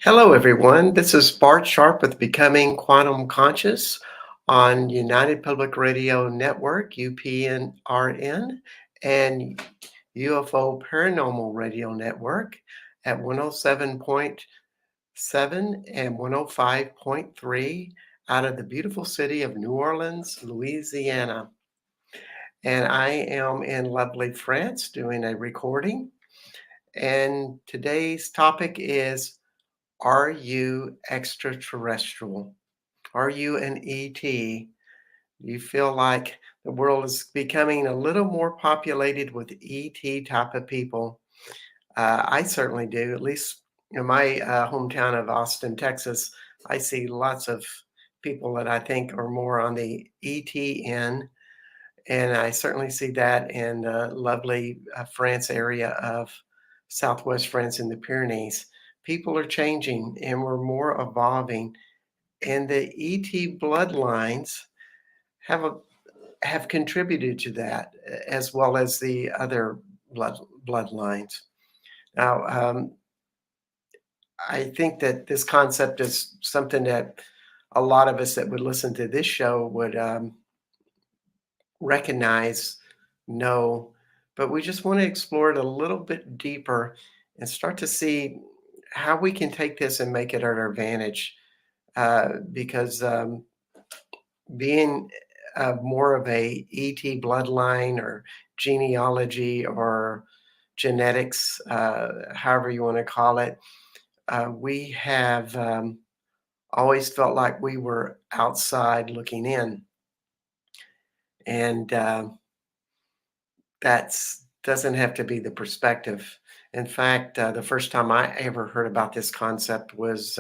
Hello, everyone. This is Bart Sharp with Becoming Quantum Conscious on United Public Radio Network, UPNRN, and UFO Paranormal Radio Network at 107.7 and 105.3 out of the beautiful city of New Orleans, Louisiana. And I am in lovely France doing a recording. And today's topic is, are you extraterrestrial? Are you an ET? Do you feel like the world is becoming a little more populated with ET type of people? I certainly do. At least in my hometown of Austin, Texas, I see lots of people that I think are more on the ET end. And I certainly see that in the lovely France area of Southwest France in the Pyrenees. People are changing and we're more evolving. And the ET bloodlines have a have contributed to that, as well as the other bloodlines. Now, I think that this concept is something that a lot of us that would listen to this show would recognize, know, but we just want to explore it a little bit deeper and start to see how we can take this and make it at our advantage. Because being more of a ET bloodline or genealogy or genetics, however you want to call it, we have always felt like we were outside looking in, and that's doesn't have to be the perspective. In fact, the first time I ever heard about this concept was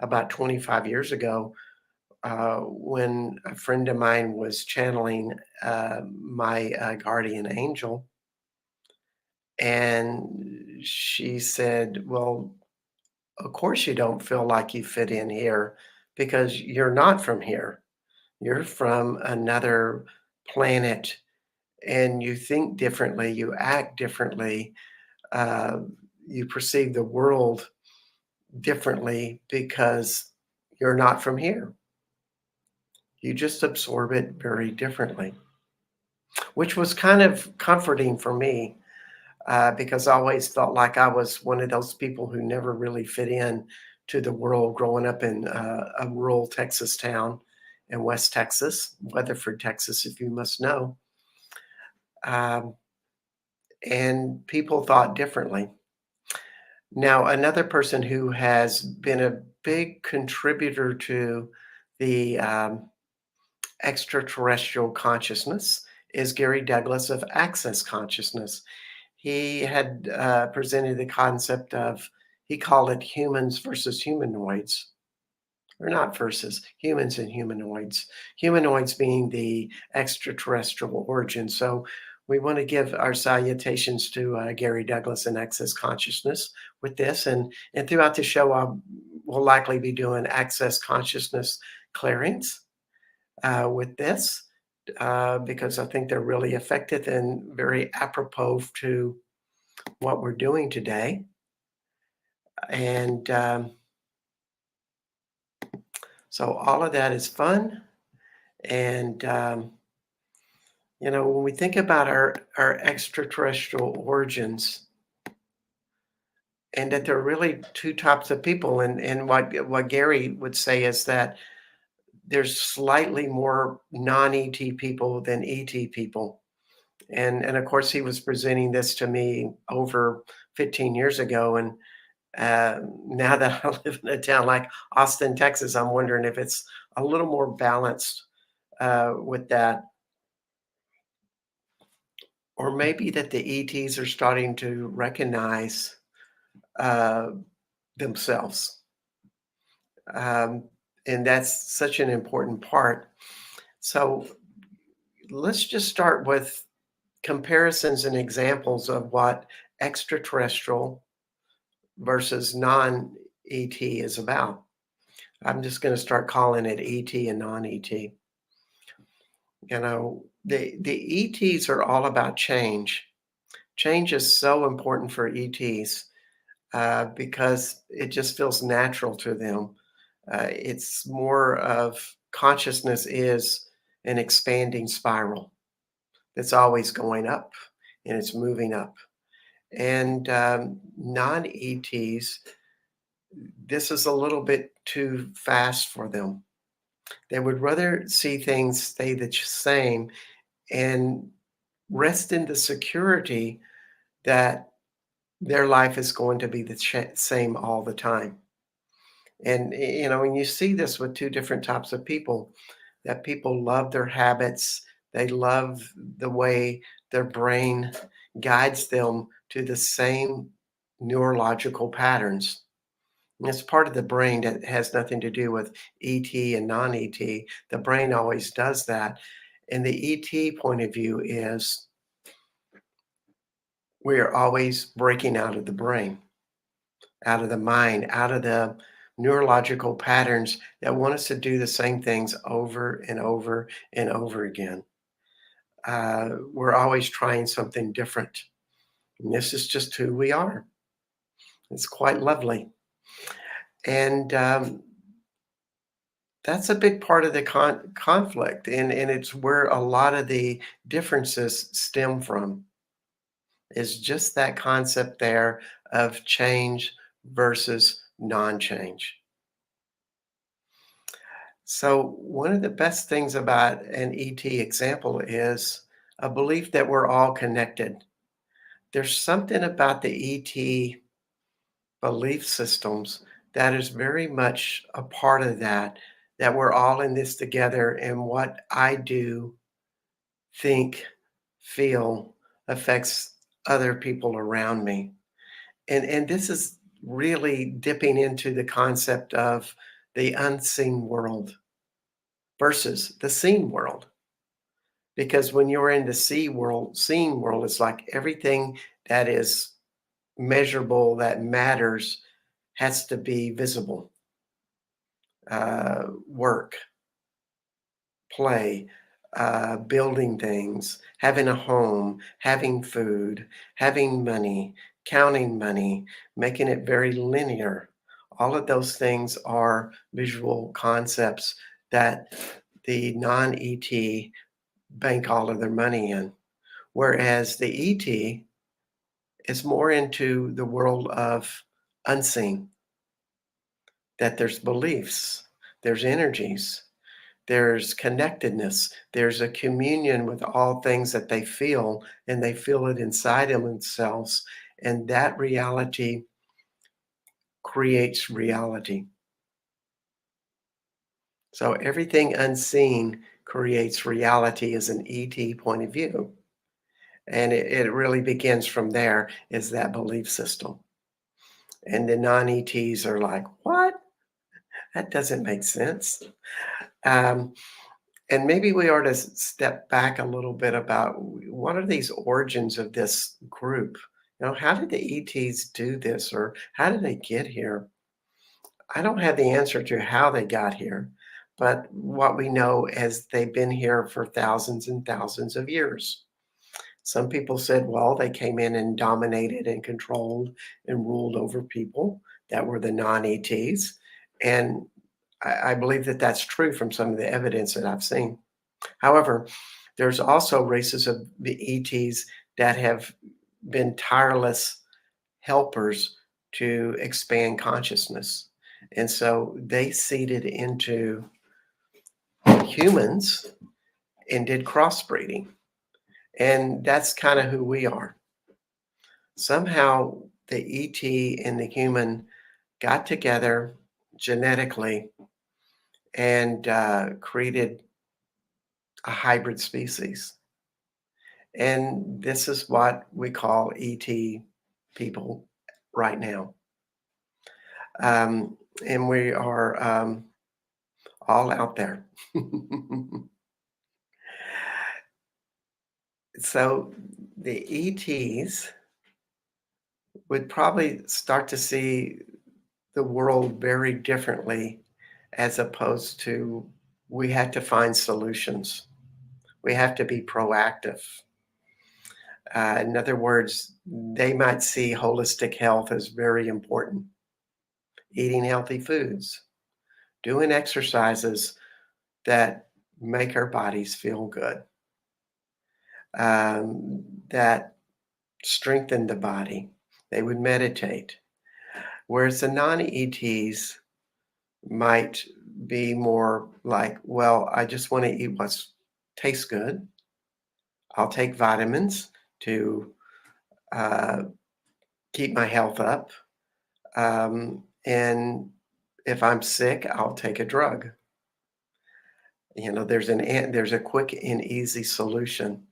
about 25 years ago when a friend of mine was channeling my guardian angel. And she said, "Well, of course you don't feel like you fit in here because you're not from here. You're from another planet and you think differently, you act differently, uh, you perceive the world differently because you're not from here. You just absorb it very differently," which was kind of comforting for me because I always felt like I was one of those people who never really fit in to the world growing up in a rural Texas town in West Texas, Weatherford, Texas, if you must know. Um, and people thought differently. Now, another person who has been a big contributor to the extraterrestrial consciousness is Gary Douglas of Access Consciousness. He had presented the concept of, he called it humans versus humanoids, or not versus, humans and humanoids. Humanoids being the extraterrestrial origin. So we want to give our salutations to Gary Douglas and Access Consciousness with this. And throughout the show, we'll likely be doing Access Consciousness clearings with this because I think they're really effective and very apropos to what we're doing today. And so all of that is fun. And, when we think about our extraterrestrial origins, and that there are really two types of people, and what Gary would say is that there's slightly more non-ET people than ET people. And of course, he was presenting this to me over 15 years ago. And now that I live in a town like Austin, Texas, I'm wondering if it's a little more balanced with that, or maybe that the ETs are starting to recognize uh, themselves. Um, and that's such an important part. So let's just start with comparisons and examples of what extraterrestrial versus non ET is about. I'm just going to start calling it ET and non ET. The ETs are all about change. Change is so important for ETs. because it just feels natural to them. It's more of consciousness is an expanding spiral that's always going up and it's moving up. And non ETs, this is a little bit too fast for them. They would rather see things stay the same and rest in the security that their life is going to be the same all the time. And when you see this with two different types of people, that people love their habits, they love the way their brain guides them to the same neurological patterns. And it's part of the brain that has nothing to do with ET and non ET. The brain always does that. And the ET point of view is we are always breaking out of the brain, out of the mind, out of the neurological patterns that want us to do the same things over and over and over again. We're always trying something different. And this is just who we are. It's quite lovely. And that's a big part of the conflict. And it's where a lot of the differences stem from, is just that concept there of change versus non change. So, one of the best things about an ET example is a belief that we're all connected. There's something about the ET belief systems that is very much a part of that, that we're all in this together, and what I do, think, feel affects other people around me. And this is really dipping into the concept of the unseen world versus the seen world. Because when you're in the seeing world, it's like everything that is measurable, that matters, has to be visible. Work, play, building things, having a home, having food, having money, counting money, making it very linear. All of those things are visual concepts that the non ET bank all of their money in. Whereas the ET is more into the world of unseen, that there's beliefs, there's energies, there's connectedness, there's a communion with all things that they feel, and they feel it inside of themselves. And that reality creates reality. So everything unseen creates reality as an ET point of view. And it really begins from there, is that belief system. And the non ETs are like, what? That doesn't make sense. Um, and maybe we are to step back a little bit about what are these origins of this group? How did the ETs do this, or how did they get here? I don't have the answer to how they got here, but what we know is they've been here for thousands and thousands of years. Some people said, well, they came in and dominated and controlled and ruled over people that were the non ETs. And I believe that that's true from some of the evidence that I've seen. However, there's also races of the ETs that have been tireless helpers to expand consciousness. And so they seeded into humans and did crossbreeding. And that's kind of who we are. Somehow the ET and the human got together genetically and created a hybrid species. And this is what we call ET people right now. And we are all out there. So the ETs would probably start to see the world very differently, as opposed to we had to find solutions. We have to be proactive. In other words, they might see holistic health as very important. Eating healthy foods, doing exercises that make our bodies feel good, that strengthen the body. They would meditate. Whereas the non ETs might be more like, well, I just want to eat what tastes good. I'll take vitamins to uh, keep my health up. And if I'm sick, I'll take a drug. There's a quick and easy solution.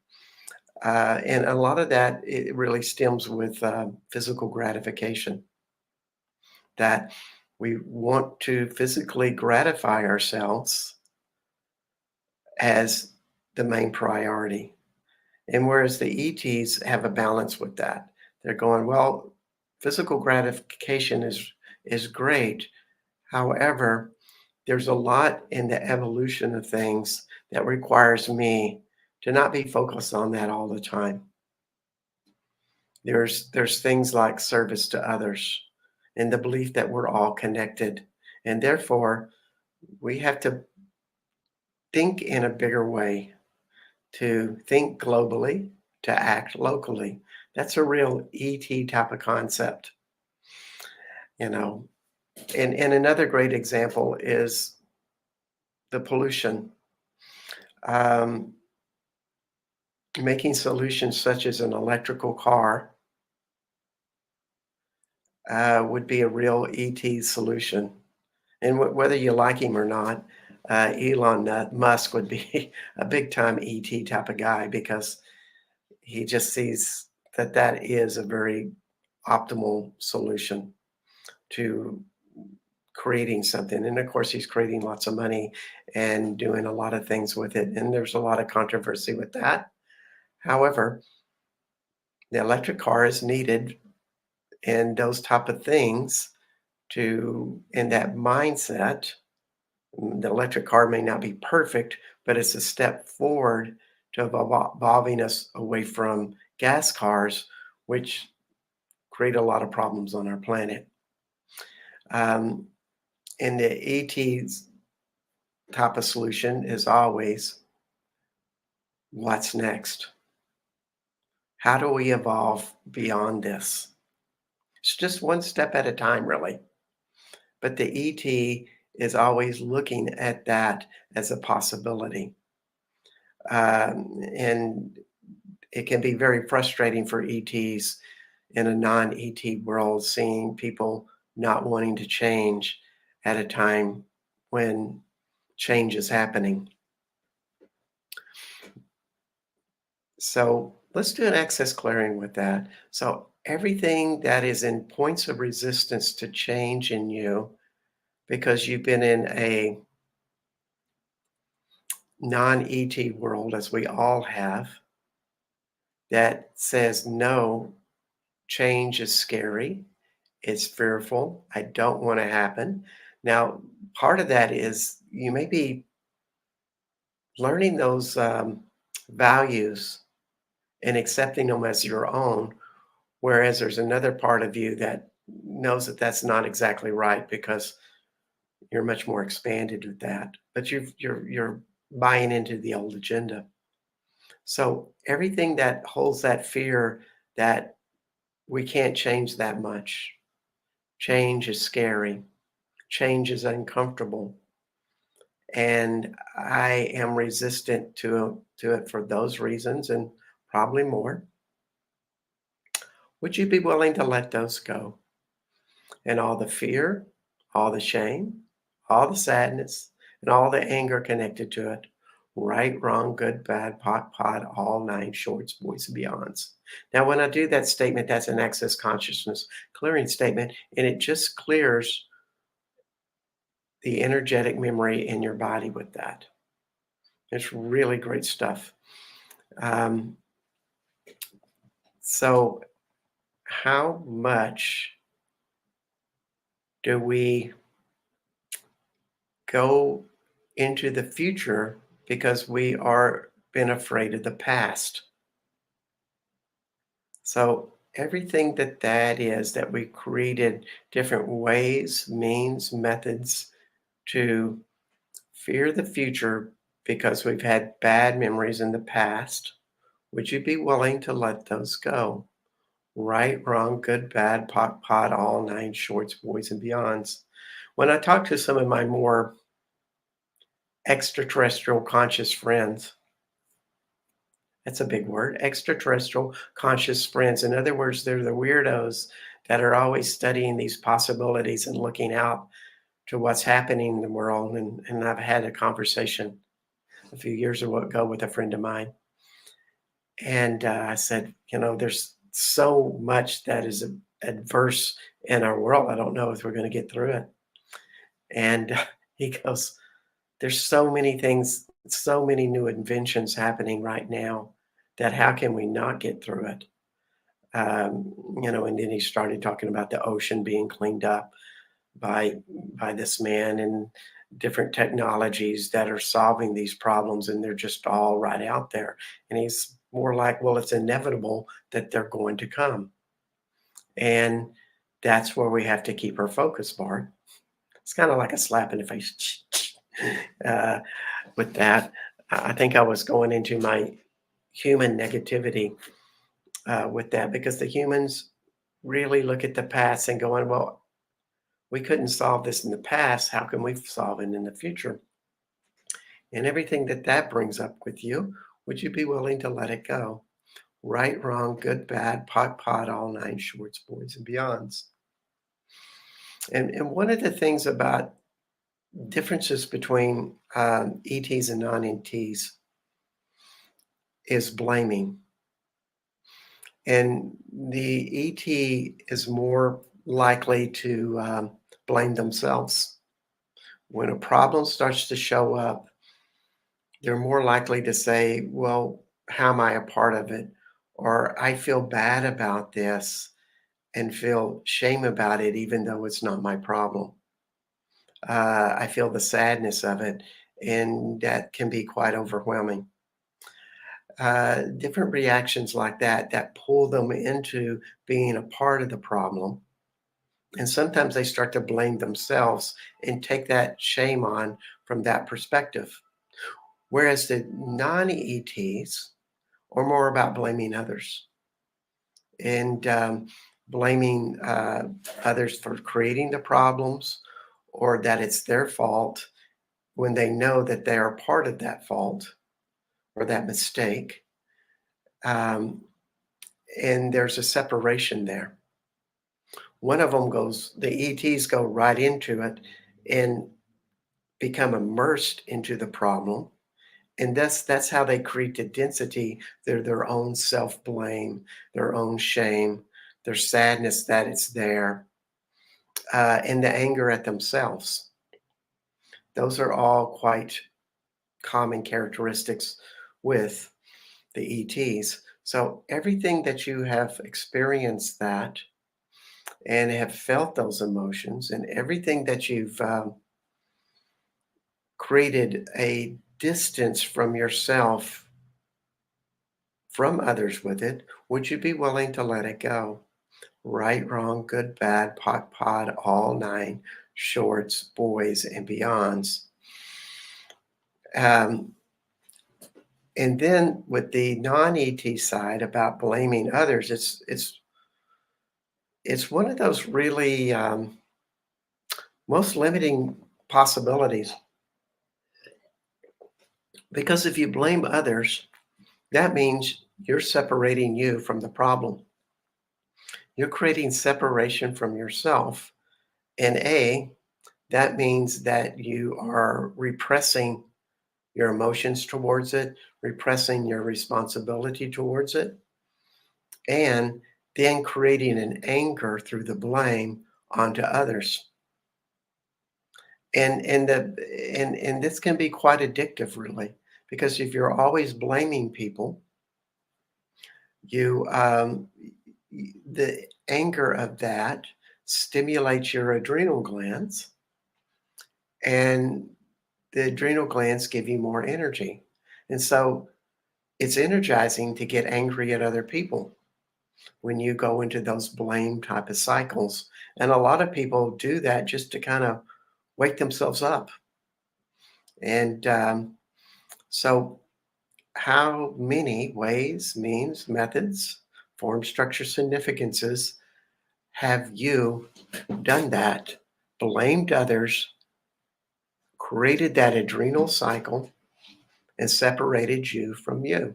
And a lot of that, it really stems with physical gratification, that we want to physically gratify ourselves as the main priority. And whereas the ETs have a balance with that, they're going, well, physical gratification is great. However, there's a lot in the evolution of things that requires me to not be focused on that all the time. There's things like service to others and the belief that we're all connected. And therefore, we have to think in a bigger way, to think globally, to act locally. That's a real ET type of concept, you know. And another great example is the pollution. Um, Making solutions such as an electrical car would be a real ET solution. And whether you like him or not, Elon Musk would be a big time ET type of guy because he just sees that that is a very optimal solution to creating something. And of course, he's creating lots of money and doing a lot of things with it. And there's a lot of controversy with that. However, the electric car is needed and those type of things to in that mindset. The electric car may not be perfect, but it's a step forward to evolving us away from gas cars, which create a lot of problems on our planet. Um, and the ET's type of solution is always, what's next? How do we evolve beyond this? It's just one step at a time, really. But the ET is always looking at that as a possibility. And it can be very frustrating for ETs in a non ET world, seeing people not wanting to change at a time when change is happening. So let's do an access clearing with that. So everything that is in points of resistance to change in you, because you've been in a non ET world, as we all have, that says, no, change is scary, it's fearful, I don't want to happen. Now, part of that is you may be learning those values and accepting them as your own. Whereas there's another part of you that knows that that's not exactly right because you're much more expanded with that. But you're buying into the old agenda. So everything that holds that fear that we can't change that much. Change is scary. Change is uncomfortable. And I am resistant to it for those reasons and probably more. Would you be willing to let those go? And all the fear, all the shame, all the sadness, and all the anger connected to it. Right, wrong, good, bad, pot, all nine shorts, boys, and beyonds. Now, when I do that statement, that's an access consciousness clearing statement, and it just clears the energetic memory in your body with that. It's really great stuff. Um, so, how much do we go into the future because we are been afraid of the past? So everything that is that we created different ways, means, methods to fear the future because we've had bad memories in the past. Would you be willing to let those go? Right, wrong, good, bad, pot, all nine shorts, boys, and beyonds. When I talk to some of my more extraterrestrial conscious friends, that's a big word, extraterrestrial conscious friends. In other words, they're the weirdos that are always studying these possibilities and looking out to what's happening in the world. And I've had a conversation a few years ago with a friend of mine. And I said, there's so much that is adverse in our world. I don't know if we're going to get through it. And he goes, there's so many things, so many new inventions happening right now that how can we not get through it? And then he started talking about the ocean being cleaned up by by this man and different technologies that are solving these problems, and they're just all right out there. And he's more like, well, it's inevitable that they're going to come. And that's where we have to keep our focus, Bart. It's kind of like a slap in the face. uh, with that, I think I was going into my human negativity with that because the humans really look at the past and going, well, we couldn't solve this in the past. How can we solve it in the future? And everything that brings up with you, would you be willing to let it go? Right, wrong, good, bad, pot, all nine shorts, boys, and beyonds. And one of the things about differences between ETs and non-ETs is blaming. And the ET is more likely to blame themselves. When a problem starts to show up, they're more likely to say, well, how am I a part of it? Or I feel bad about this and feel shame about it, even though it's not my problem. I feel the sadness of it, and that can be quite overwhelming. Different reactions like that pull them into being a part of the problem. And sometimes they start to blame themselves and take that shame on from that perspective. Whereas the non ETs are more about blaming others and blaming others for creating the problems or that it's their fault when they know that they are part of that fault or that mistake. Um, and there's a separation there. One of them goes, the ETs go right into it and become immersed into the problem. And that's how they create the density. They're their own self-blame, their own shame, their sadness that it's there, and the anger at themselves. Those are all quite common characteristics with the ETs. So everything that you have experienced that and have felt those emotions, and everything that you've created a distance from yourself from others with it, would you be willing to let it go? Right, wrong, good, bad, pot, all nine, shorts, boys, and beyonds. Um, and then with the non-ET side about blaming others, it's one of those really most limiting possibilities because if you blame others, that means you're separating you from the problem. You're creating separation from yourself. And that means that you are repressing your emotions towards it, repressing your responsibility towards it, and then creating an anger through the blame onto others. And this can be quite addictive, really, because if you're always blaming people, you the anger of that stimulates your adrenal glands, and the adrenal glands give you more energy. And so it's energizing to get angry at other people. when you go into those blame type of cycles. And a lot of people do that just to kind of wake themselves up. And so, how many ways, means, methods, form, structure, significances have you done that? Blamed others, created that adrenal cycle, and separated you from you.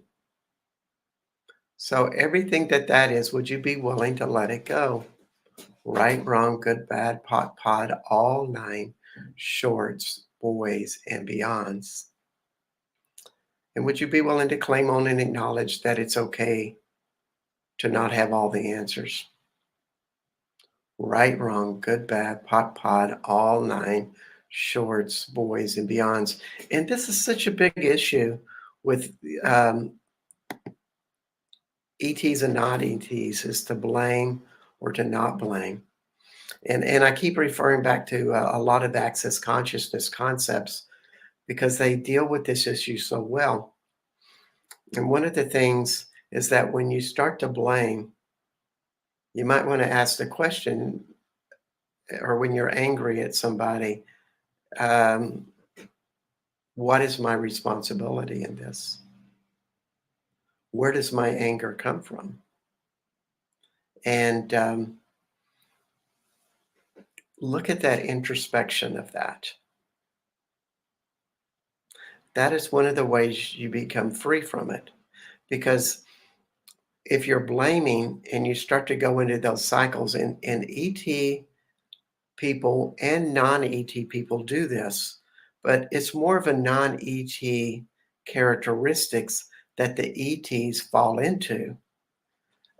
So, everything that is, would you be willing to let it go? Right, wrong, good, bad, pot, pod, all nine shorts, boys, and beyonds. And would you be willing to claim on and acknowledge that it's okay to not have all the answers? Right, wrong, good, bad, pot, pod, all nine shorts, boys, and beyonds. And this is such a big issue with um, ETs and not ETs, is to blame or to not blame. And I keep referring back to a lot of access consciousness concepts because they deal with this issue so well. And one of the things is that when you start to blame, you might want to ask the question, or when you're angry at somebody, um, what is my responsibility in this? Where does my anger come from? And look at that introspection of that. That is one of the ways you become free from it. Because if you're blaming and you start to go into those cycles, and ET people and non-ET people do this, but it's more of a non-ET characteristics that the ETs fall into.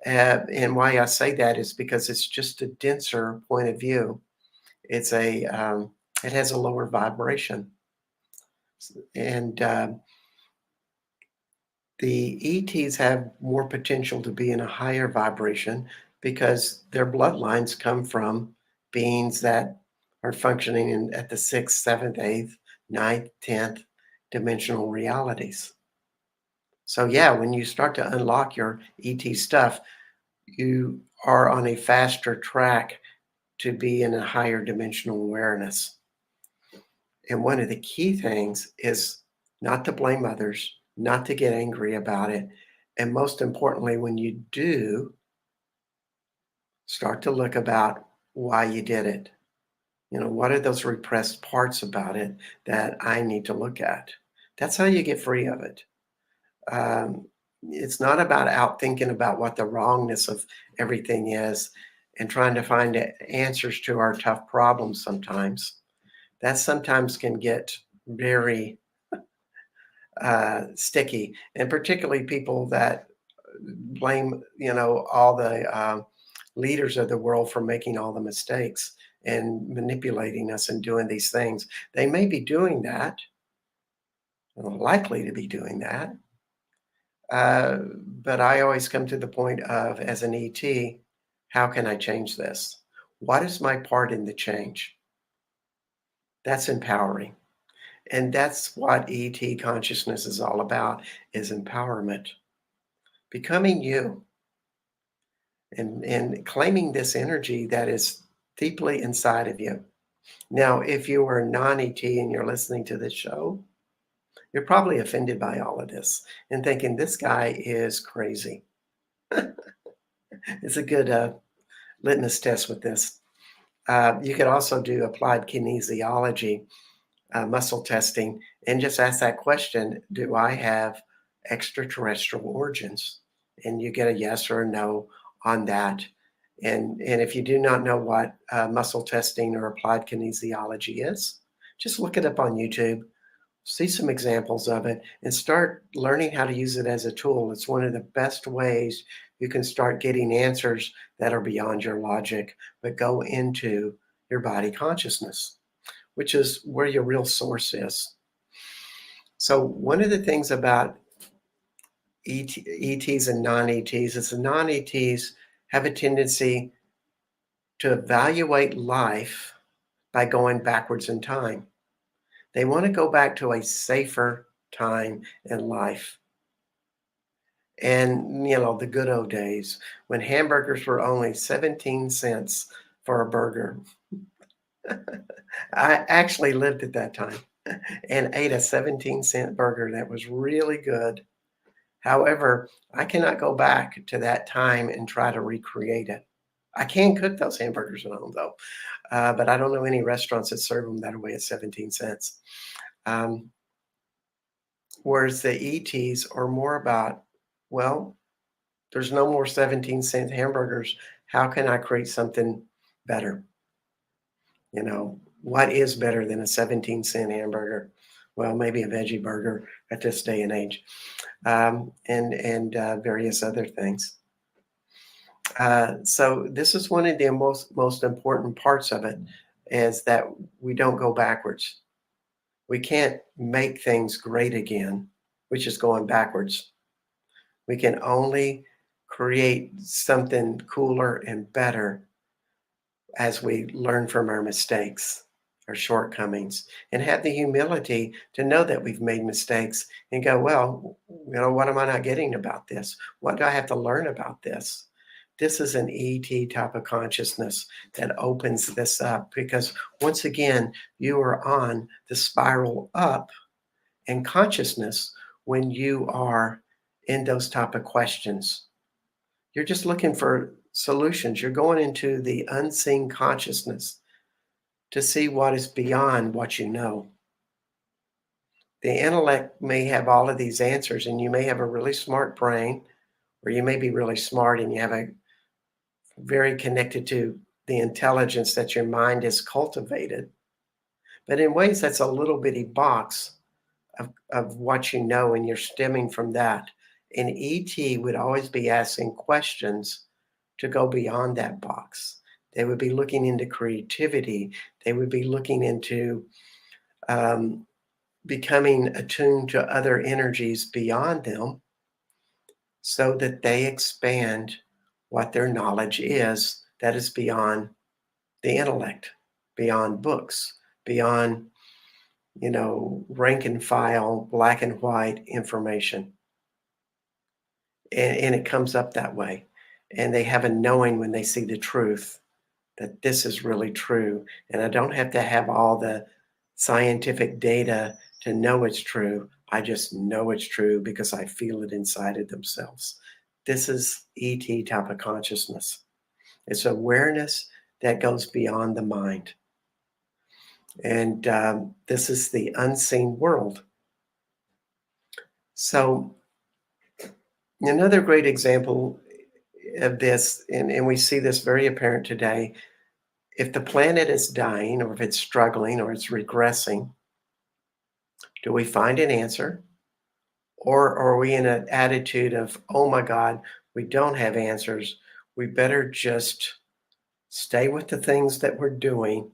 And why I say that is because it's just a denser point of view. It has a lower vibration, and the ETs have more potential to be in a higher vibration because their bloodlines come from beings that are functioning at the sixth, seventh, eighth, ninth, 10th dimensional realities. So, yeah, when you start to unlock your ET stuff, you are on a faster track to be in a higher dimensional awareness. And one of the key things is not to blame others, not to get angry about it. And most importantly, when you do, start to look about why you did it. What are those repressed parts about it that I need to look at? That's how you get free of it. Um, it's not about out thinking about what the wrongness of everything is and trying to find answers to our tough problems sometimes. That sometimes can get very sticky, and particularly people that blame, all the leaders of the world for making all the mistakes and manipulating us and doing these things. They may be doing that, or likely to be doing that, but I always come to the point of, as an ET, how can I change this? What is my part in the change? That's empowering. And that's what ET consciousness is all about, is empowerment. Becoming you and claiming this energy that is deeply inside of you. Now, if you are a non-ET and you're listening to this show, you're probably offended by all of this and thinking this guy is crazy. It's a good litmus test with this. You could also do applied kinesiology, muscle testing, and just ask that question, do I have extraterrestrial origins? And you get a yes or a no on that. And if you do not know what muscle testing or applied kinesiology is, just look it up on YouTube, see some examples of it, and start learning how to use it as a tool. It's one of the best ways you can start getting answers that are beyond your logic, but go into your body consciousness, which is where your real source is. So, one of the things about ETs and non ETs is the non ETs have a tendency to evaluate life by going backwards in time. They want to go back to a safer time in life. And, the good old days when hamburgers were only 17 cents for a burger. I actually lived at that time and ate a 17-cent burger that was really good. However, I cannot go back to that time and try to recreate it. I can cook those hamburgers at home, though, but I don't know any restaurants that serve them that way at 17 cents. Um, Whereas the ETs are more about, well, there's no more 17-cent hamburgers. How can I create something better? What is better than a 17-cent hamburger? Well, maybe a veggie burger at this day and age, and various other things. So this is one of the most important parts of it, is that we don't go backwards. We can't make things great again, which is going backwards. We can only create something cooler and better as we learn from our mistakes, our shortcomings, and have the humility to know that we've made mistakes and go, well, what am I not getting about this? What do I have to learn about this? This is an ET type of consciousness that opens this up because once again, you are on the spiral up in consciousness when you are in those type of questions. You're just looking for solutions. You're going into the unseen consciousness to see what is beyond what you know. The intellect may have all of these answers, and you may have a really smart brain, or you may be really smart and you have a very connected to the intelligence that your mind is cultivated. But in ways, that's a little bitty box of what you know, and you're stemming from that. And ET would always be asking questions to go beyond that box. They would be looking into creativity. They would be looking into um, becoming attuned to other energies beyond them so that they expand what their knowledge is that is beyond the intellect, beyond books, beyond, rank and file, black and white information. And it comes up that way. And they have a knowing when they see the truth that this is really true. And I don't have to have all the scientific data to know it's true. I just know it's true because I feel it inside of themselves. This is ET type of consciousness. It's awareness that goes beyond the mind. And this is the unseen world. So, another great example of this, and we see this very apparent today, if the planet is dying or if it's struggling or it's regressing, do we find an answer? Or are we in an attitude of, oh my God, we don't have answers. We better just stay with the things that we're doing,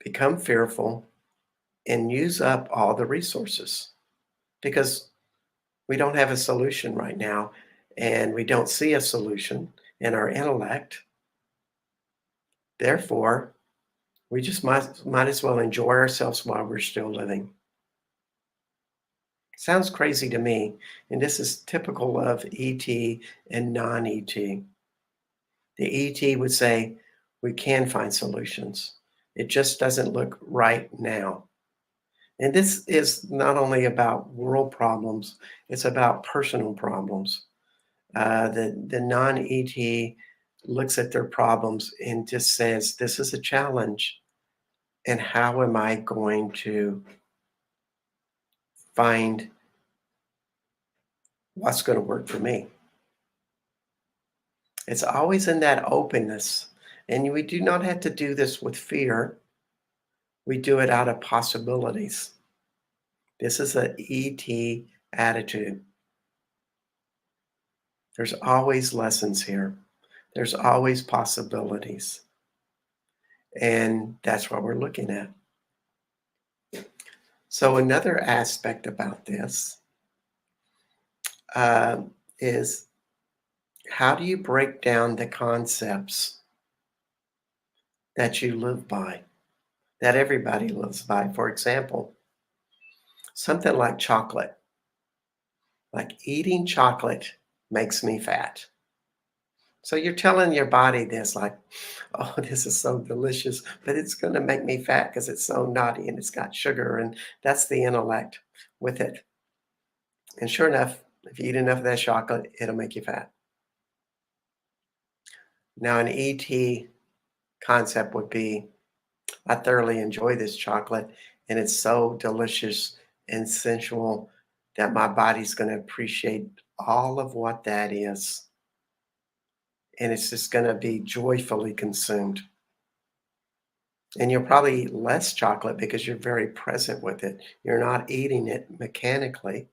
become fearful, and use up all the resources because we don't have a solution right now and we don't see a solution in our intellect. Therefore, we just might as well enjoy ourselves while we're still living. Sounds crazy to me, and this is typical of ET and non-ET. The ET would say, we can find solutions. It just doesn't look right now. And this is not only about world problems, it's about personal problems. The non-ET looks at their problems and just says, this is a challenge. And how am I going to find what's going to work for me? It's always in that openness. And we do not have to do this with fear. We do it out of possibilities. This is an ET attitude. There's always lessons here. There's always possibilities. And that's what we're looking at. So another aspect about this uh, is how do you break down the concepts that you live by, that everybody lives by? For example, something like chocolate. Like eating chocolate makes me fat. So you're telling your body this, like, oh, this is so delicious, but it's going to make me fat because it's so naughty and it's got sugar. And that's the intellect with it. And sure enough, if you eat enough of that chocolate, it'll make you fat. Now, an ET concept would be I thoroughly enjoy this chocolate, and it's so delicious and sensual that my body's going to appreciate all of what that is. And it's just going to be joyfully consumed. And you'll probably eat less chocolate because you're very present with it. You're not eating it mechanically,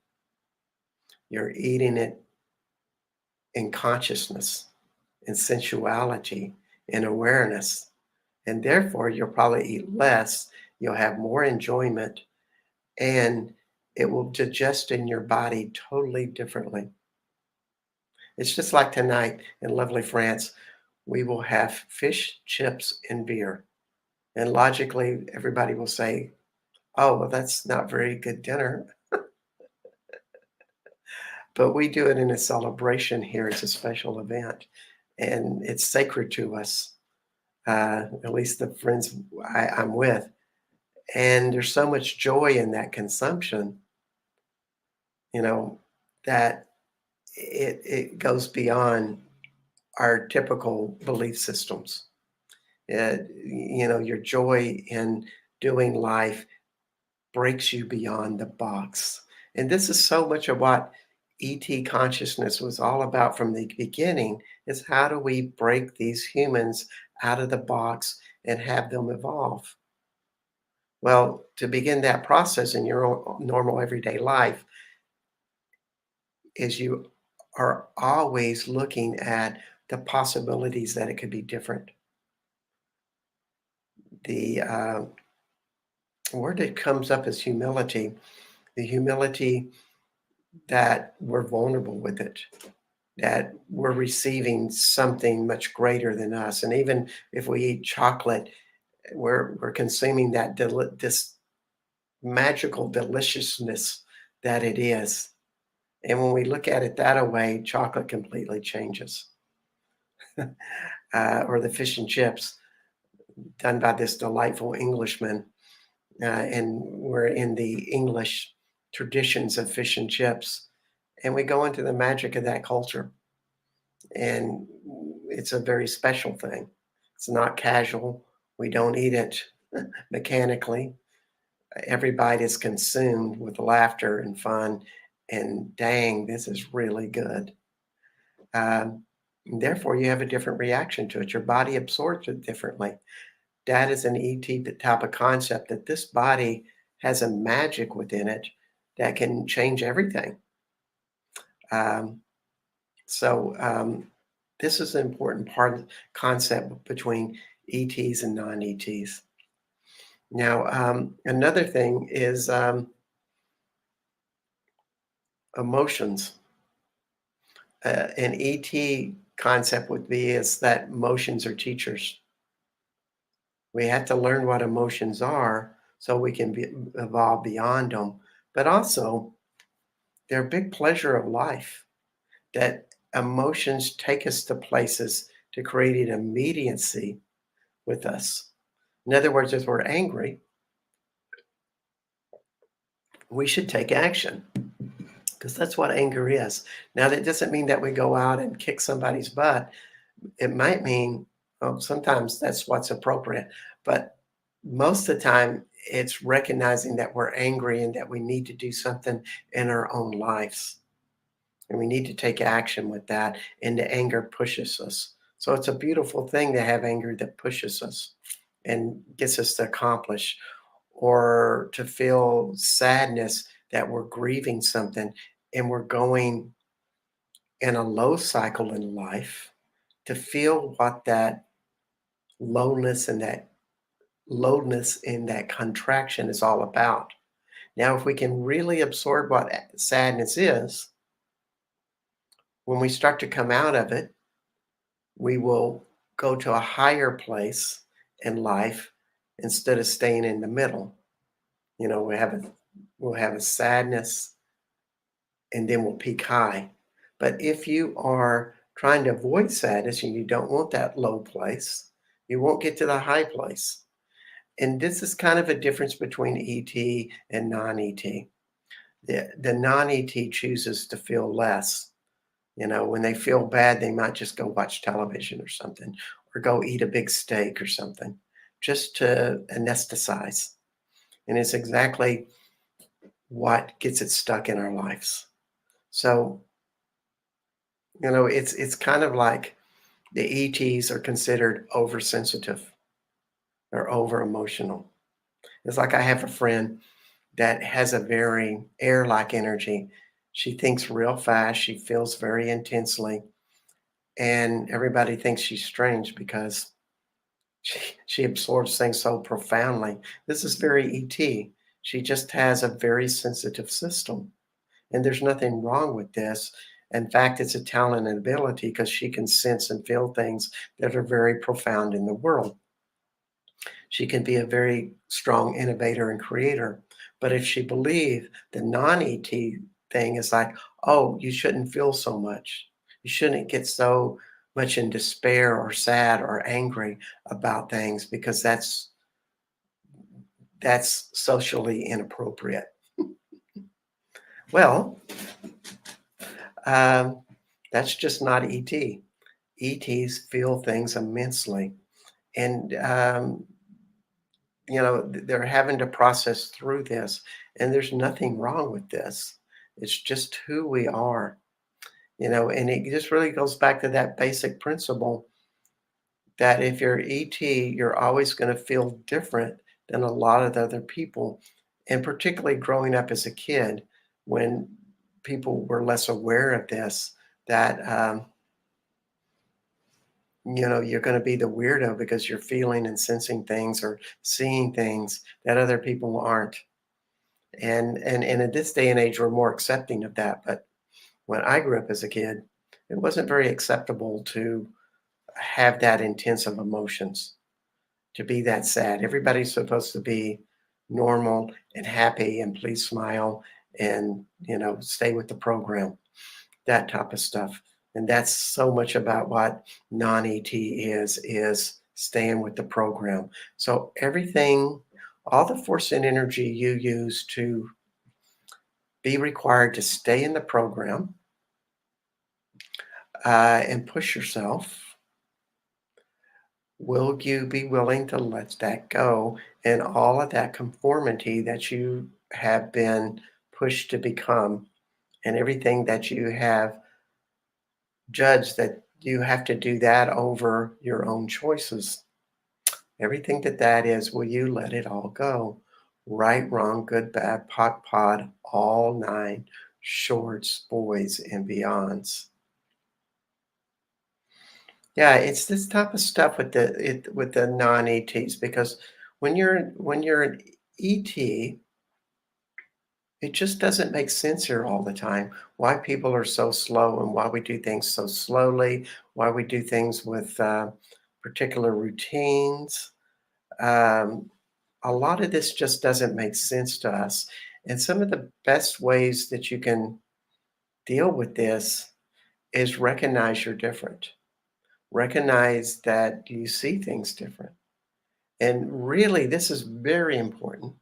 you're eating it in consciousness, in sensuality, in awareness. And therefore, you'll probably eat less, you'll have more enjoyment, and it will digest in your body totally differently. It's just like tonight in lovely France, we will have fish, chips, and beer. And logically, everybody will say, oh, well, that's not very good dinner. But we do it in a celebration here. It's a special event, and it's sacred to us, at least the friends I'm with. And there's so much joy in that consumption, you know, that it goes beyond our typical belief systems. Your joy in doing life breaks you beyond the box. And this is so much of what ET consciousness was all about from the beginning is how do we break these humans out of the box and have them evolve? Well, to begin that process in your own normal everyday life is you are always looking at the possibilities that it could be different. The word that comes up is humility. The humility that we're vulnerable with it, that we're receiving something much greater than us. And even if we eat chocolate, we're consuming that this magical deliciousness that it is. And when we look at it that way, chocolate completely changes. Or the fish and chips done by this delightful Englishman. And we're in the English traditions of fish and chips. And we go into the magic of that culture. And it's a very special thing. It's not casual. We don't eat it mechanically. Every bite is consumed with laughter and fun. And dang, this is really good. Um, Therefore, you have a different reaction to it. Your body absorbs it differently. That is an ET type of concept that this body has a magic within it that can change everything. Um, so this is an important part concept between ETs and non-ETs. Now, another thing is emotions. An ET concept would be is that emotions are teachers. We have to learn what emotions are so we can evolve beyond them. But also, they're a big pleasure of life. That emotions take us to places to create an immediacy with us. In other words, if we're angry, we should take action because that's what anger is. Now, that doesn't mean that we go out and kick somebody's butt. It might mean, well, sometimes that's what's appropriate, but most of the time, it's recognizing that we're angry and that we need to do something in our own lives. And we need to take action with that. And the anger pushes us. So it's a beautiful thing to have anger that pushes us and gets us to accomplish or to feel sadness that we're grieving something and we're going in a low cycle in life to feel what that lowness and that lowness in that contraction is all about. Now, if we can really absorb what sadness is, when we start to come out of it, we will go to a higher place in life instead of staying in the middle. You know, we'll have a sadness and then will peak high. But if you are trying to avoid sadness and you don't want that low place, you won't get to the high place. And this is kind of a difference between ET and non-ET. The non-ET chooses to feel less. When they feel bad, they might just go watch television or something, or go eat a big steak or something, just to anesthetize. And it's exactly what gets it stuck in our lives. So, it's kind of like the ETs are considered oversensitive or over emotional. It's like I have a friend that has a very air-like energy. She thinks real fast, she feels very intensely, and everybody thinks she's strange because she absorbs things so profoundly. This is very ET. She just has a very sensitive system, and there's nothing wrong with this. In fact, it's a talent and ability because she can sense and feel things that are very profound in the world. She can be a very strong innovator and creator. But if she believe the non-ET thing is like, oh, you shouldn't feel so much. You shouldn't get so much in despair or sad or angry about things because that's socially inappropriate. Well, um, that's just not ET. ETs feel things immensely, and they're having to process through this, and there's nothing wrong with this. It's just who we are, and it just really goes back to that basic principle that if you're ET, you're always going to feel different than a lot of the other people. And particularly growing up as a kid when people were less aware of this, that, you're going to be the weirdo because you're feeling and sensing things or seeing things that other people aren't. And in this day and age, we're more accepting of that. But when I grew up as a kid, it wasn't very acceptable to have that intense of emotions, to be that sad. Everybody's supposed to be normal and happy and please smile and, stay with the program, that type of stuff. And that's so much about what non-ET is staying with the program. So everything, all the force and energy you use to be required to stay in the program and push yourself. Will you be willing to let that go and all of that conformity that you have been pushed to become and everything that you have judged that you have to do that over your own choices? Everything that is, will you let it all go? Right, wrong, good, bad, pod, all nine shorts, boys, and beyonds. Yeah, it's this type of stuff with the non-ETs because when you're an ET, it just doesn't make sense here all the time. Why people are so slow and why we do things so slowly, why we do things with particular routines. Um, a lot of this just doesn't make sense to us. And some of the best ways that you can deal with this is recognize you're different. Recognize that you see things different. And really, this is very important,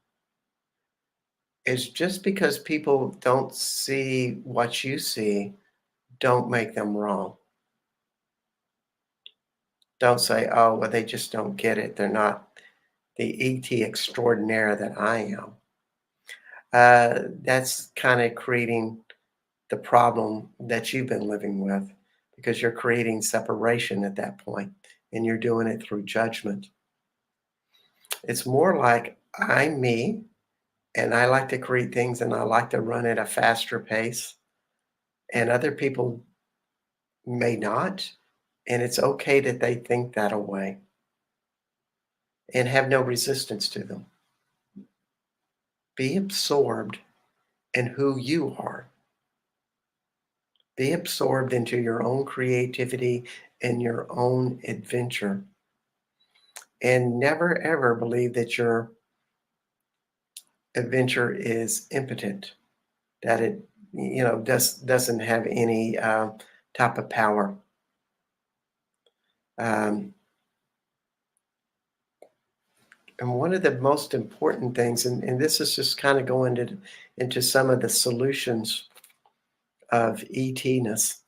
is just because people don't see what you see, don't make them wrong. Don't say, oh, well, they just don't get it. They're not the ET extraordinaire that I am. That's kind of creating the problem that you've been living with because you're creating separation at that point and you're doing it through judgment. It's more like I'm me and I like to create things and I like to run at a faster pace, and other people may not. And it's okay that they think that away and have no resistance to them. Be absorbed in who you are. Be absorbed into your own creativity and your own adventure. And never ever believe that your adventure is impotent, that it doesn't have any type of power. Um, and one of the most important things, and this is just kind of going into some of the solutions of ET-ness,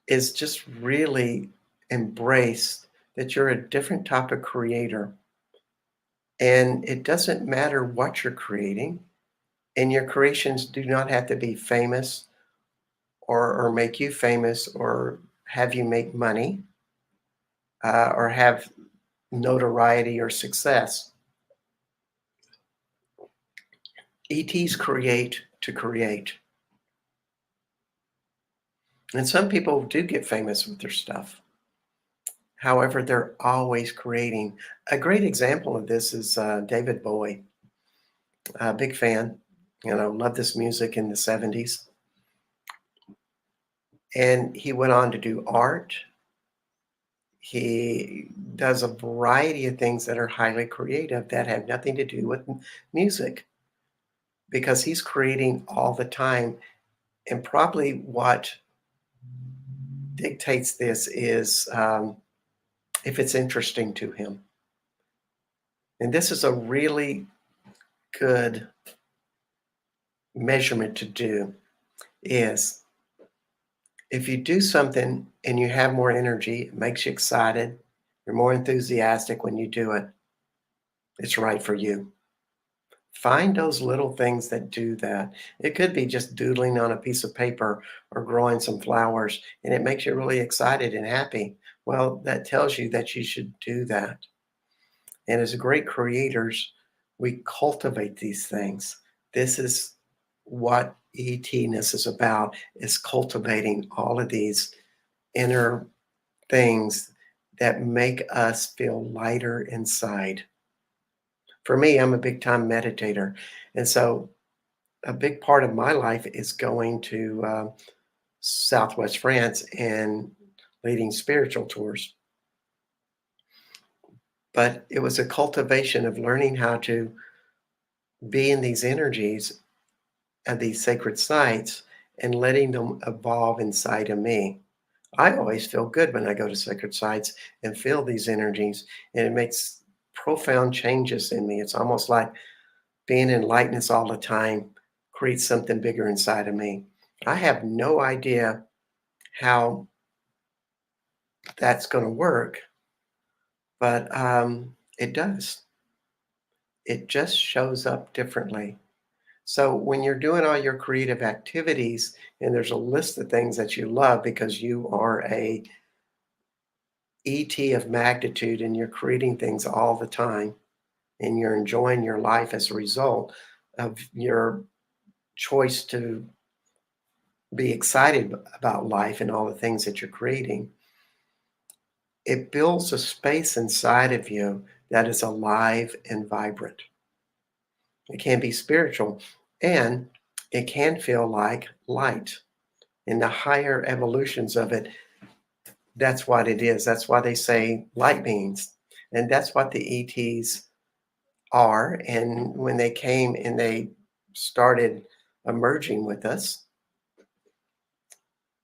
is just really embrace that you're a different type of creator. And it doesn't matter what you're creating, and your creations do not have to be famous or make you famous or have you make money or have notoriety or success. ETs create to create. And some people do get famous with their stuff. However, they're always creating. A great example of this is David Bowie. A big fan, loved this music in the 70s. And he went on to do art. He does a variety of things that are highly creative that have nothing to do with music because he's creating all the time. And probably what dictates this is if it's interesting to him. And this is a really good measurement to do is if you do something and you have more energy, it makes you excited, you're more enthusiastic when you do it, it's right for you. Find those little things that do that. It could be just doodling on a piece of paper or growing some flowers, and it makes you really excited and happy. Well, that tells you that you should do that. And as great creators, we cultivate these things. This is what ET-ness is about, is cultivating all of these inner things that make us feel lighter inside. For me, I'm a big time meditator. And so a big part of my life is going to Southwest France and leading spiritual tours. But it was a cultivation of learning how to be in these energies at these sacred sites and letting them evolve inside of me. I always feel good when I go to sacred sites and feel these energies, and it makes profound changes in me. It's almost like being in lightness all the time creates something bigger inside of me. I have no idea how that's going to work, but it does. It just shows up differently. So when you're doing all your creative activities and there's a list of things that you love because you are a ET of magnitude and you're creating things all the time and you're enjoying your life as a result of your choice to be excited about life and all the things that you're creating, it builds a space inside of you that is alive and vibrant. It can be spiritual and it can feel like light. In the higher evolutions of it, that's what it is. That's why they say light beings. And that's what the ETs are. And when they came and they started emerging with us,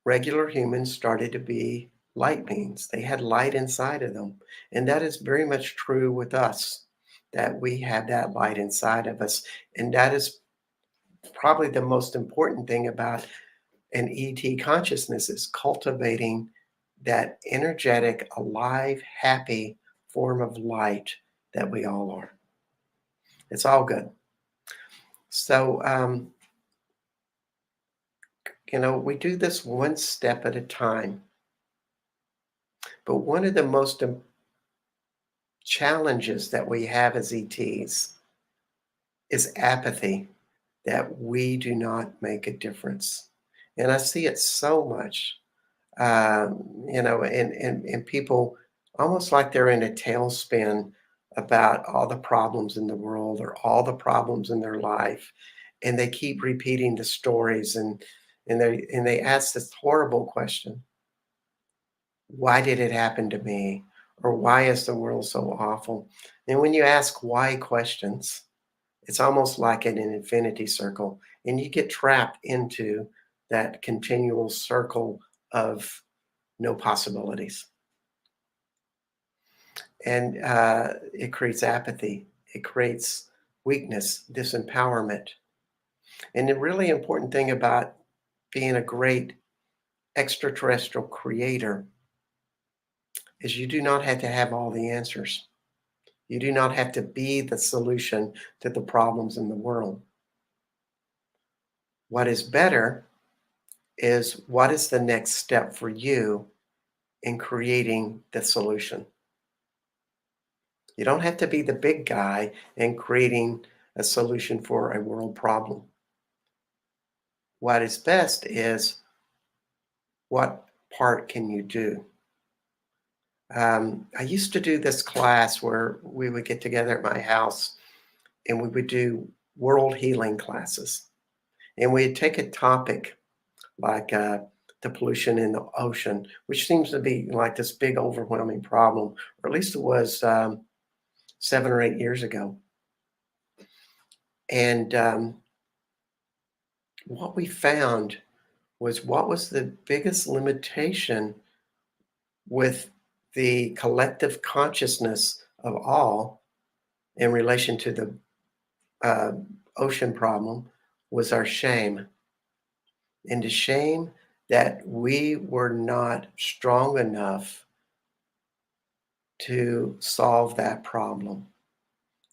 regular humans started to be light beings. They had light inside of them. And that is very much true with us, that we have that light inside of us. And that is probably the most important thing about an ET consciousness is cultivating that energetic, alive, happy form of light that we all are. It's all good. So, we do this one step at a time. But one of the most challenges that we have as ETs is apathy, that we do not make a difference. And I see it so much, and people almost like they're in a tailspin about all the problems in the world or all the problems in their life. And they keep repeating the stories and they ask this horrible question: why did it happen to me? Or why is the world so awful? And when you ask why questions, It's almost like in an infinity circle, and you get trapped into that continual circle of no possibilities. And it creates apathy, it creates weakness, disempowerment. And the really important thing about being a great extraterrestrial creator is you do not have to have all the answers. You do not have to be the solution to the problems in the world. What is better is what is the next step for you in creating the solution. You don't have to be the big guy in creating a solution for a world problem. What is best is what part can you do? I used to do this class where we would get together at my house and we would do world healing classes. And we'd take a topic like the pollution in the ocean, which seems to be like this big, overwhelming problem, or at least it was 7 or 8 years ago. And what we found was what was the biggest limitation with the collective consciousness of all in relation to the uh, ocean problem was our shame. And the shame that we were not strong enough to solve that problem.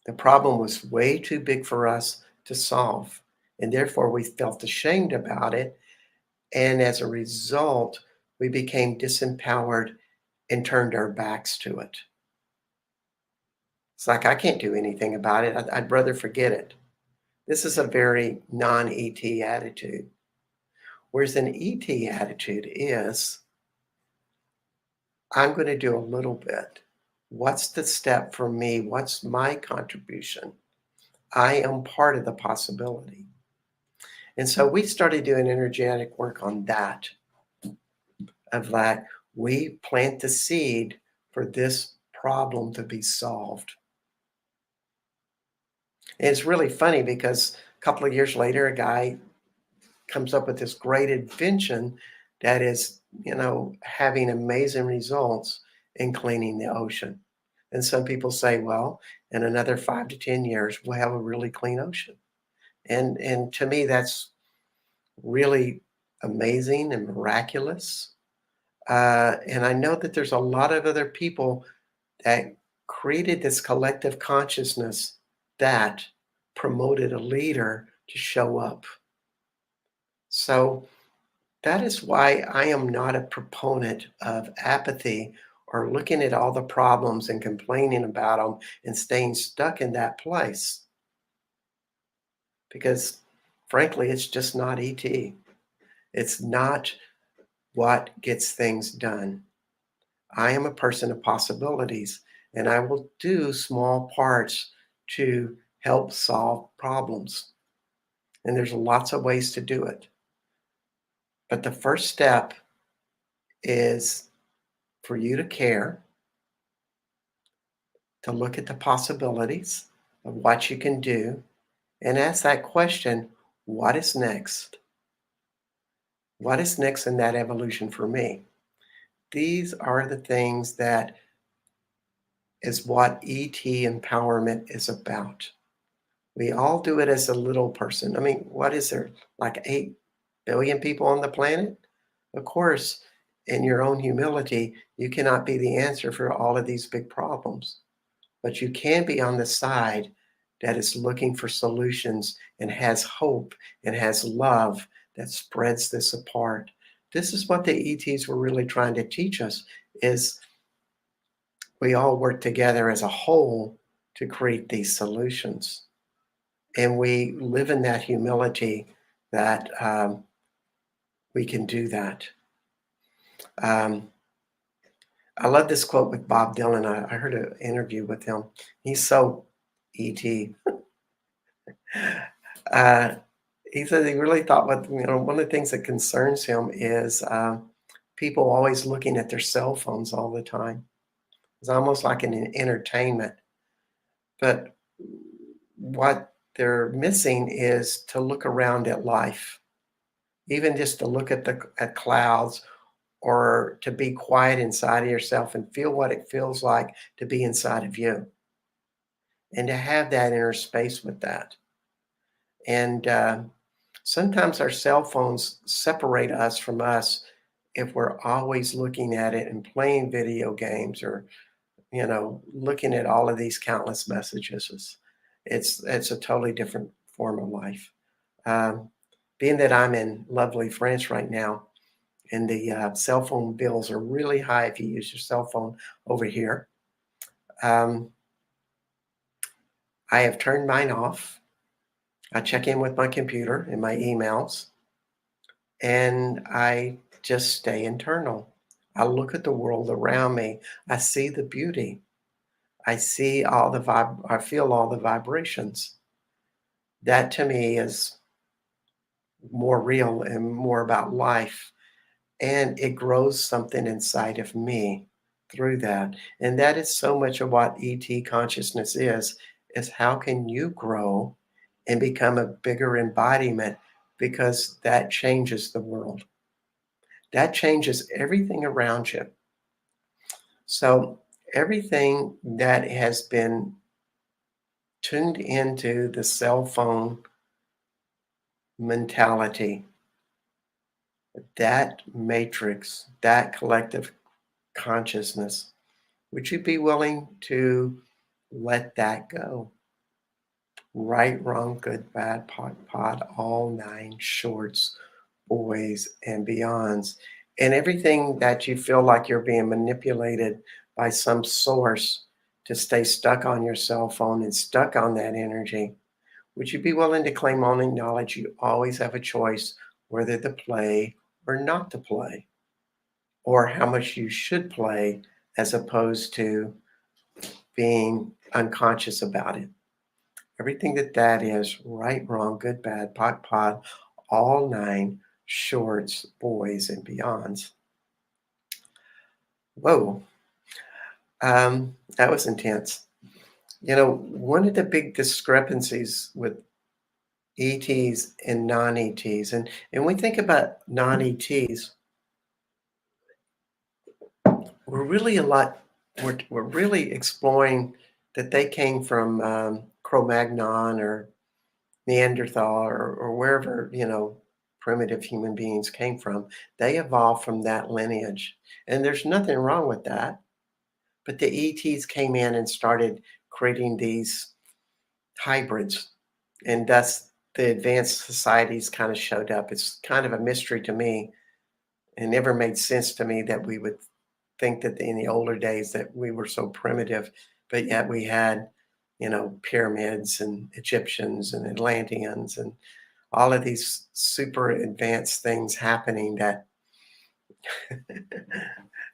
The problem was way too big for us to solve. And therefore, we felt ashamed about it. And as a result, we became disempowered and turned our backs to it. It's like, I can't do anything about it. I'd rather forget it. This is a very non ET attitude. Whereas an ET attitude is, I'm going to do a little bit. What's the step for me? What's my contribution? I am part of the possibility. And so we started doing energetic work on that, of that we plant the seed for this problem to be solved. And it's really funny because a couple of years later, a guy comes up with this great invention that is, having amazing results in cleaning the ocean. And some people say, well, in another 5 to 10 years, we'll have a really clean ocean. And to me, that's really amazing and miraculous. And I know that there's a lot of other people that created this collective consciousness that promoted a leader to show up. So that is why I am not a proponent of apathy or looking at all the problems and complaining about them and staying stuck in that place. Because frankly, it's just not ET. It's not what gets things done. I am a person of possibilities, and I will do small parts to help solve problems. And there's lots of ways to do it. But the first step is for you to care, to look at the possibilities of what you can do, and ask that question, what is next? What is next in that evolution for me? These are the things that is what ET empowerment is about. We all do it as a little person. I mean, what is there? Like 8 billion people on the planet? Of course, in your own humility, you cannot be the answer for all of these big problems. But you can be on the side that is looking for solutions and has hope and has love that spreads this apart. This is what the ETs were really trying to teach us is we all work together as a whole to create these solutions. And we live in that humility that we can do that. Um, I love this quote with Bob Dylan. I heard an interview with him. He's so ET. Uh, he said he really thought one of the things that concerns him is people always looking at their cell phones all the time. It's almost like an entertainment. But what they're missing is to look around at life, even just to look at the at clouds or to be quiet inside of yourself and feel what it feels like to be inside of you and to have that inner space with that. And sometimes our cell phones separate us from us if we're always looking at it and playing video games or looking at all of these countless messages. It's a totally different form of life. Um, Being that I'm in lovely France right now, and the cell phone bills are really high if you use your cell phone over here. Um, I have turned mine off. I check in with my computer and my emails, and I just stay internal. I look at the world around me. I see the beauty. I see all the I feel all the vibrations. That to me is more real and more about life. And it grows something inside of me through that. And that is so much of what ET consciousness is how can you grow and become a bigger embodiment because that changes the world. That changes everything around you. So everything that has been tuned into the cell phone mentality, that matrix, that collective consciousness, would you be willing to let that go? Right, wrong, good, bad, pod, all nine shorts, boys, and beyonds. And everything that you feel like you're being manipulated by some source to stay stuck on your cell phone and stuck on that energy. Would you be willing to claim on and acknowledge you always have a choice whether to play or not to play, or how much you should play as opposed to being unconscious about it? Everything that is, right, wrong, good, bad, pod, all nine shorts, boys, and beyonds. Whoa, that was intense. One of the big discrepancies with ETs and non-ETs, and we think about non-ETs, we're really a lot, we're really exploring that they came from Cro-Magnon or Neanderthal or wherever, primitive human beings came from. They evolved from that lineage. And there's nothing wrong with that. But the ETs came in and started creating these hybrids. And thus the advanced societies kind of showed up. It's kind of a mystery to me. It never made sense to me that we would think that in the older days that we were so primitive, but yet we had, pyramids and Egyptians and Atlanteans and all of these super advanced things happening that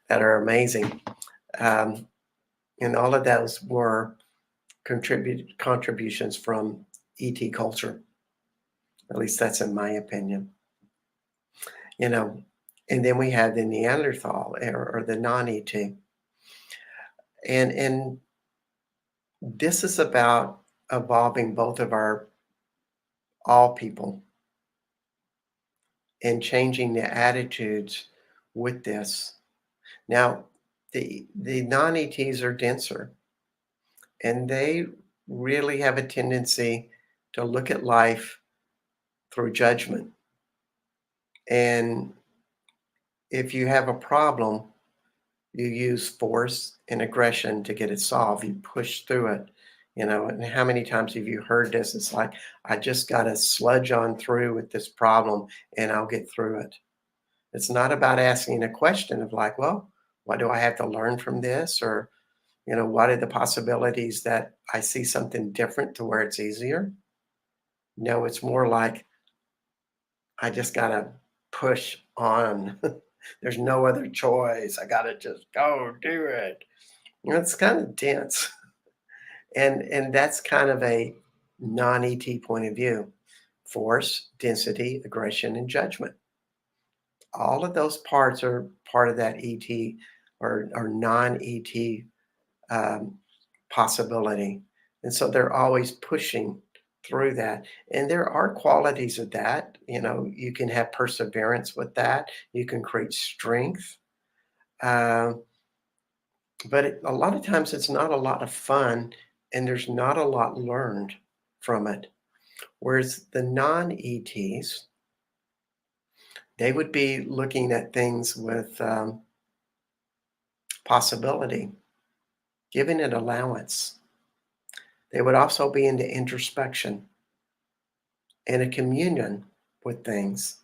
that are amazing. Um, and all of those were contributions from ET culture. At least that's in my opinion. You know, and then we have the Neanderthal or the non-ET. And this is about evolving both of our all people and changing the attitudes with this. Now, the non-ETs are denser, and they really have a tendency to look at life through judgment. And if you have a problem, you use force and aggression to get it solved. You push through it, and how many times have you heard this? It's like, I just got to sludge on through with this problem and I'll get through it. It's not about asking a question of like, well, what do I have to learn from this? Or, what are the possibilities that I see something different to where it's easier? No, it's more like I just gotta push on. There's no other choice. I gotta just go do it. It's kind of dense. And that's kind of a non-ET point of view. Force, density, aggression, and judgment. All of those parts are part of that ET or non-ET um, possibility. And so they're always pushing through that. And there are qualities of that. You can have perseverance with that. You can create strength. Uh, but a lot of times it's not a lot of fun and there's not a lot learned from it. Whereas the non ETs, they would be looking at things with possibility, giving it allowance. They would also be into introspection and a communion with things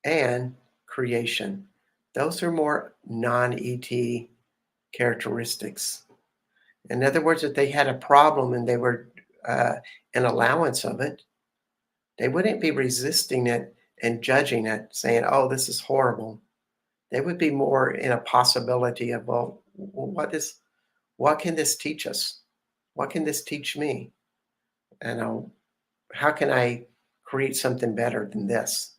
and creation. Those are more non ET characteristics. In other words, if they had a problem and they were an allowance of it, they wouldn't be resisting it and judging it, saying, oh, this is horrible. They would be more in a possibility of, well, what can this teach us? What can this teach me? And how can I create something better than this?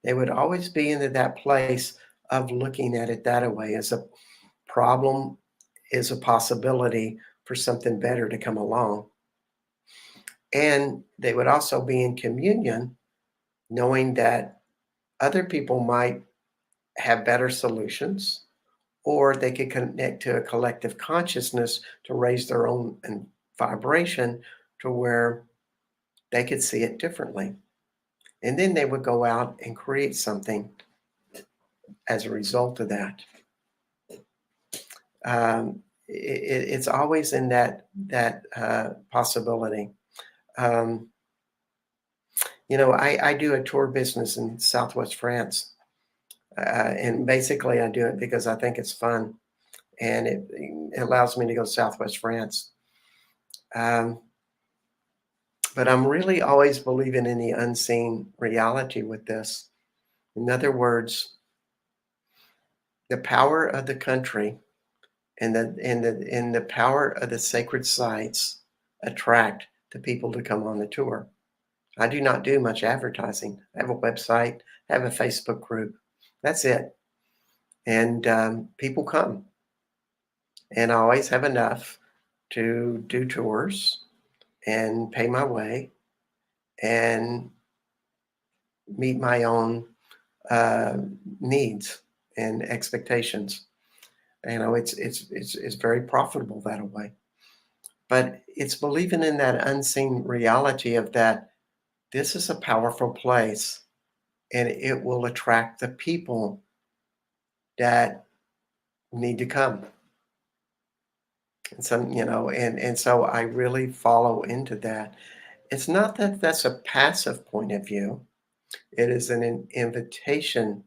They would always be into that place of looking at it that way as a problem is a possibility for something better to come along. And they would also be in communion, knowing that other people might have better solutions, or they could connect to a collective consciousness to raise their own vibration to where they could see it differently. And then they would go out and create something as a result of that. It's always in that possibility. Um, I do a tour business in Southwest France, and basically I do it because I think it's fun, and it allows me to go to Southwest France. Um, but I'm really always believing in the unseen reality with this. In other words, the power of the country and the power of the sacred sites attract the people to come on the tour. I do not do much advertising. I have a website, I have a Facebook group. That's it. And people come, and I always have enough to do tours and pay my way and meet my own uh, needs and expectations. It's very profitable that way. But it's believing in that unseen reality of that this is a powerful place and it will attract the people that need to come. And so I really follow into that. It's not that that's a passive point of view. It is an invitation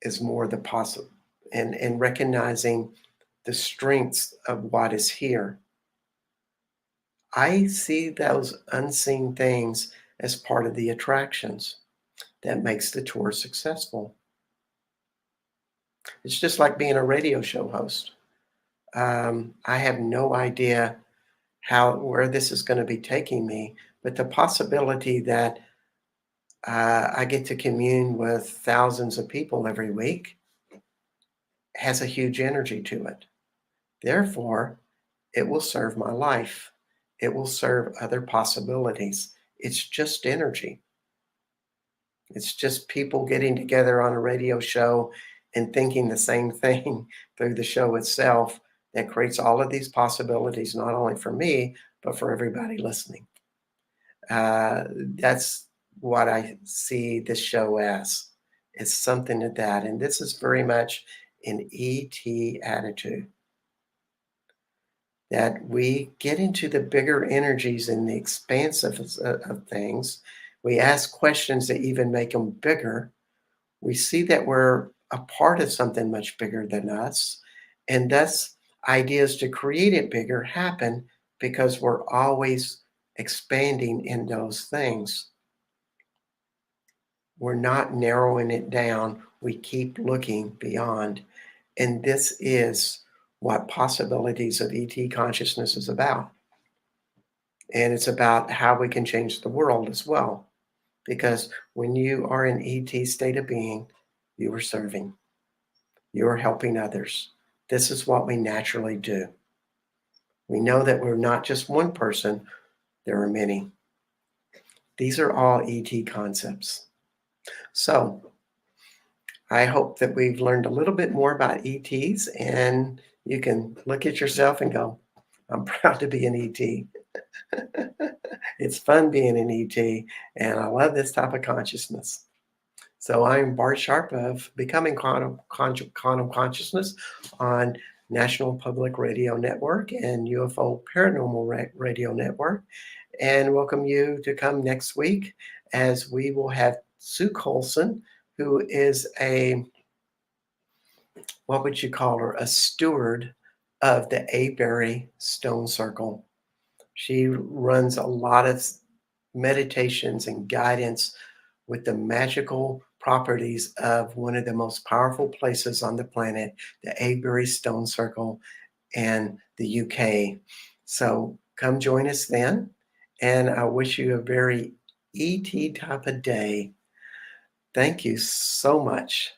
is more the possible and recognizing the strengths of what is here. I see those unseen things as part of the attractions that makes the tour successful. It's just like being a radio show host. I have no idea where this is going to be taking me, but the possibility that I get to commune with thousands of people every week has a huge energy to it. Therefore, it will serve my life. It will serve other possibilities. It's just energy. It's just people getting together on a radio show and thinking the same thing through the show itself that creates all of these possibilities, not only for me, but for everybody listening. That's what I see this show as. It's something to that. And this is very much an ET attitude that we get into the bigger energies and the expanse of things. We ask questions that even make them bigger. We see that we're a part of something much bigger than us. And thus, ideas to create it bigger happen because we're always expanding in those things. We're not narrowing it down. We keep looking beyond. And this is what possibilities of ET consciousness is about. And it's about how we can change the world as well. Because when you are in ET state of being, you are serving, you are helping others. This is what we naturally do. We know that we're not just one person, There are many. These are all ET concepts. So I hope that we've learned a little bit more about ETs, and you can look at yourself and go, I'm proud to be an ET. It's fun being an ET, and I love this type of consciousness. So I'm Bart Sharp of Becoming Quantum Consciousness on National Public Radio Network and UFO Paranormal Radio Network, and welcome you to come next week as we will have Sue Colson, who is what would you call her? A steward of the Avebury Stone Circle. She runs a lot of meditations and guidance with the magical properties of one of the most powerful places on the planet, the Avebury Stone Circle and the UK. So come join us then. And I wish you a very ET type of day. Thank you so much.